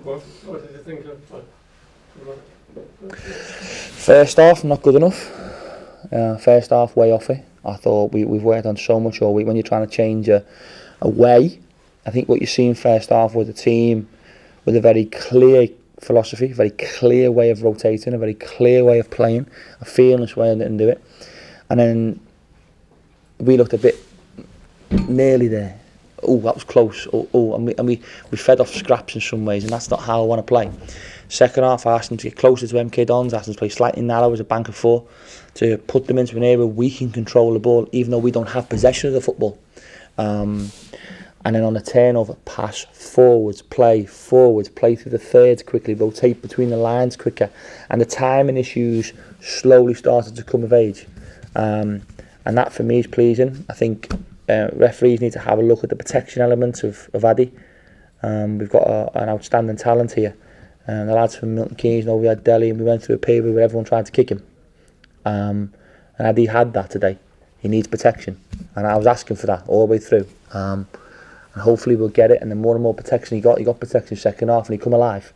What did you think of First half, not good enough. First half, way off it. I thought we've worked on so much all week. When you're trying to change a way, I think what you're seeing first half was a team with a very clear philosophy, a very clear way of rotating, a very clear way of playing, a fearless way of letting do it. And then we looked a bit nearly there. Oh, that was close. And we fed off scraps in some ways, and that's not how I want to play. Second half, I asked them to get closer to MK Dons, asked them to play slightly narrow as a bank of four, to put them into an area where we can control the ball, even though we don't have possession of the football. And then on a turnover, pass forwards, play through the thirds quickly, rotate between the lines quicker, and the timing issues slowly started to come of age. And that for me is pleasing. I think referees need to have a look at the protection elements of Addy. We've got an outstanding talent here. The lads from Milton Keynes know we had Delhi, and we went through a period where everyone tried to kick him. And Addy had that today. He needs protection, and I was asking for that all the way through. And hopefully we'll get it. And the more and more protection he got protection second half, and he come alive.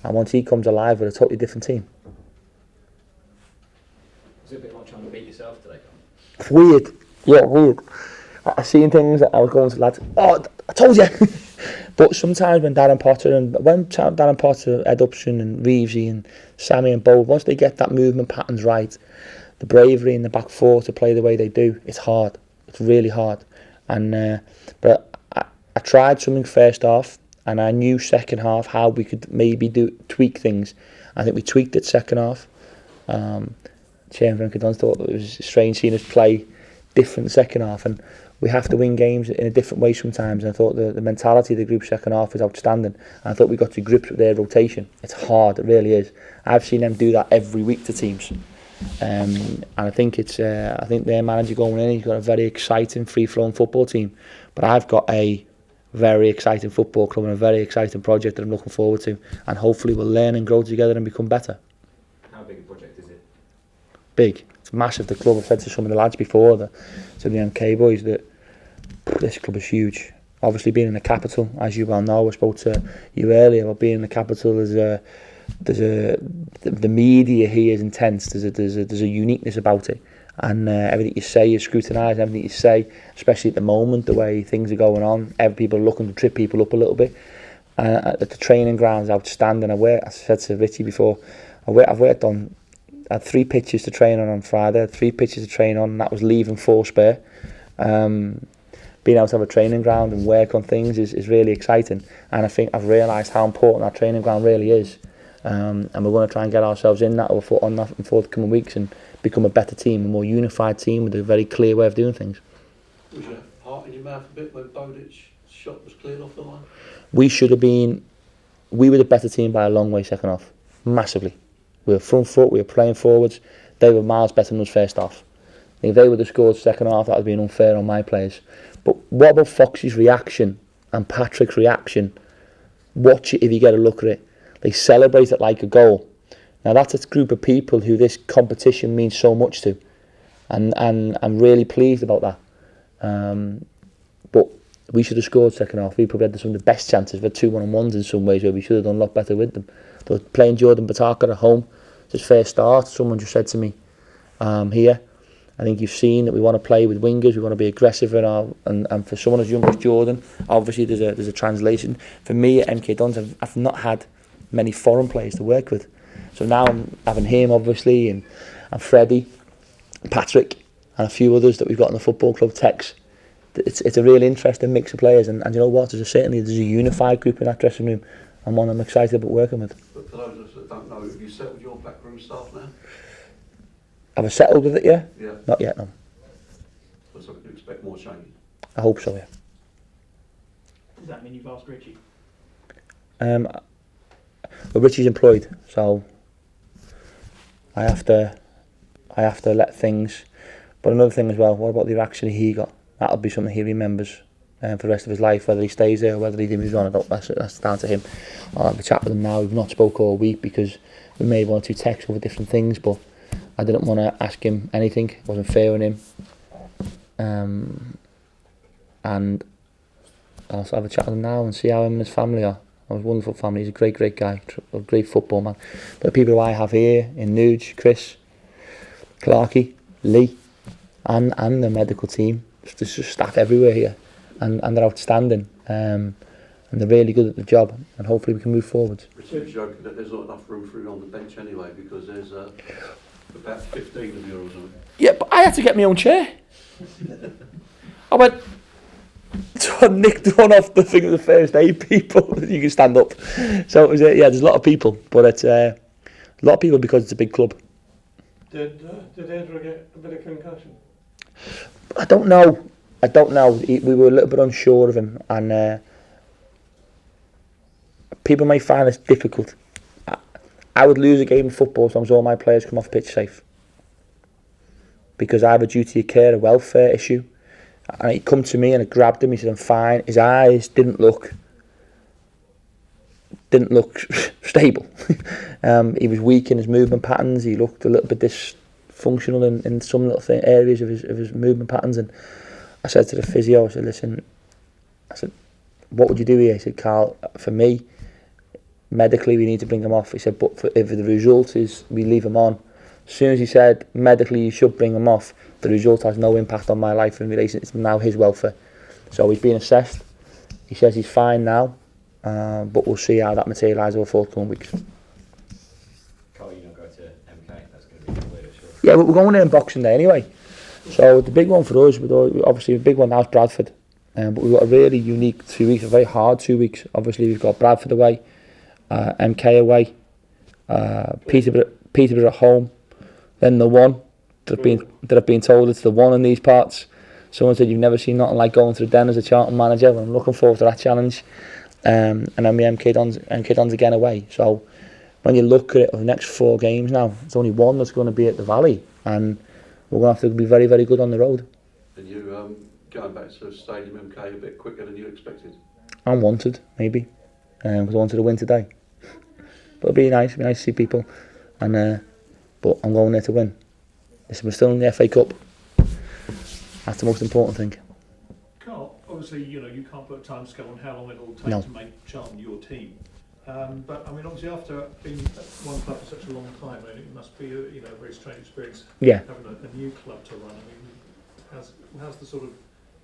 And once he comes alive, we're a totally different team. Was it a bit like trying to beat yourself today? Weird, yeah, weird. I seen things that I was going to lads. Oh, I told you. But sometimes when Darren Potter and Ed Upson and Reevesy and Sammy and Bo, once they get that movement patterns right, the bravery in the back four to play the way they do, it's hard. It's really hard. And but I tried something first half, and I knew second half how we could maybe tweak things. I think we tweaked it second half. Chairman Dunn thought it was strange seeing us play different second half, and we have to win games in a different way sometimes. And I thought the mentality of the group second half was outstanding. And I thought we got to grips with their rotation. It's hard, it really is. I've seen them do that every week to teams. And I think it's I think their manager going in, he's got a very exciting free-flowing football team. But I've got a very exciting football club and a very exciting project that I'm looking forward to. And hopefully we'll learn and grow together and become better. How big a project is it? Big. It's massive. The club, I've said to some of the lads before, to the MK boys, that this club is huge. Obviously being in the capital, as you well know, I spoke to you earlier about being in the capital. The media here is intense. There's a uniqueness about it, and everything you say is scrutinised. Everything you say, especially at the moment, the way things are going on, people are looking to trip people up a little bit. At the training grounds, outstanding. I said to Richie before, I had 3 pitches to train on Friday. I had 3 pitches to train on, and that was leaving 4 spare. Being able to have a training ground and work on things is really exciting. And I think I've realised how important that training ground really is. And we're going to try and get ourselves in that on that in forthcoming weeks and become a better team, a more unified team with a very clear way of doing things. Was your heart in your mouth a bit when Bowditch's shot was cleared off the line? We were the better team by a long way second half, massively. We were front foot, we were playing forwards. They were miles better than us first half. If they would have scored second half, that would have been unfair on my players. But what about Fox's reaction and Patrick's reaction? Watch it if you get a look at it. They celebrate it like a goal. Now that's a group of people who this competition means so much to. And I'm really pleased about that. But we should have scored second half. We probably had some of the best chances. We had 2 1-on-1s in some ways where we should have done a lot better with them. But playing Jordan Bataka at home, it's his first start. Someone just said to me here, I think you've seen that we want to play with wingers, we want to be aggressive and for someone as young as Jordan, obviously there's a translation. For me at MK Dons, I've not had many foreign players to work with. So now I'm having him obviously and Freddie, Patrick and a few others that we've got in the football club, Tex. It's a really interesting mix of players and you know what, there's a unified group in that dressing room and one I'm excited about working with. But for those of us that don't know, have you settled your backroom staff now? Have I settled with it yet? Yeah. Not yet, no. So we can expect more change? I hope so, yeah. Does that mean you've asked Richie? Well, Richie's employed, so I have to let things. But another thing as well, what about the reaction he got? That'll be something he remembers for the rest of his life, whether he stays there or whether he moves on. That's down to him. I'll have a chat with him now. We've not spoke all week because we made 1 or 2 texts over different things, but I didn't want to ask him anything. It wasn't fair on him. and I'll have a chat with him now and see how him and his family are. I have a wonderful family. He's a great guy, a great football man. But the people who I have here in Nuge, Chris, Clarkey, Lee, and the medical team, there's just staff everywhere here, and they're outstanding. And they're really good at the job, and hopefully we can move forward. Richard's joking that there's not enough room for him on the bench anyway, because there's about 15 of you or something. Yeah, but I had to get my own chair. I went, so I nicked one off the thing of the first aid people. You can stand up. So it was, yeah, there's a lot of people, but it's a lot of people because it's a big club. Did Andrew get a bit of concussion? I don't know. We were a little bit unsure of him, and people may find this difficult. I would lose a game of football as long as all my players come off pitch safe, because I have a duty of care, a welfare issue. And he come to me and I grabbed him. He said, "I'm fine." His eyes didn't look stable. He was weak in his movement patterns. He looked a little bit dysfunctional in some little areas of his movement patterns. And I said to the physio, I said, "Listen," I said, "what would you do here?" He said, "Karl, for me, medically we need to bring him off." He said, "But if the result is we leave him on," as soon as he said medically you should bring him off, the result has no impact on my life in relation. It's now his welfare. So he's been assessed. He says he's fine now, but we'll see how that materialises over forthcoming weeks. Karl, you don't go to MK, that's going to be weird, sure. Yeah, but we're going there on Boxing Day anyway. So the big one for us, obviously the big one now is Bradford. But we've got a really unique 2 weeks, a very hard 2 weeks. Obviously we've got Bradford away, MK away, Peterborough at home, then the one that I've been told it's the one in these parts. Someone said you've never seen nothing like going to the Den as a Charlton manager. Well, I'm looking forward to that challenge. And then the MK Dons again away. So when you look at it, over the next 4 games now, it's only one that's going to be at the Valley, and we're going to have to be very, very good on the road. And you going back to Stadium MK a bit quicker than you expected? I'm wanted, maybe, because I wanted to win today. But it'll be nice to see people, and but I'm going there to win. Listen, we're still in the FA Cup. That's the most important thing. Karl, obviously, you can't put a timescale on how long it'll take No. to make Charlton your team. But I mean, obviously, after being at one club for such a long time, I mean, it must be a very strange experience. Yeah. Having a new club to run. I mean, how's the sort of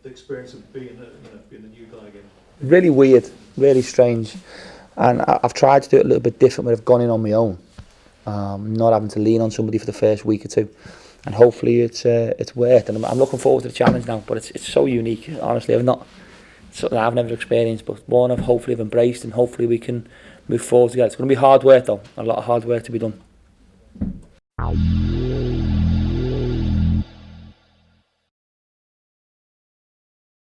the experience of being a new guy again? Really weird, really strange, and I've tried to do it a little bit different when I've gone in on my own, not having to lean on somebody for the first week or two, and hopefully it's worked. And I'm looking forward to the challenge now. But it's so unique. Honestly, I've never experienced, but one I've hopefully embraced, and hopefully we can move forward together. It's going to be hard work though, a lot of hard work to be done.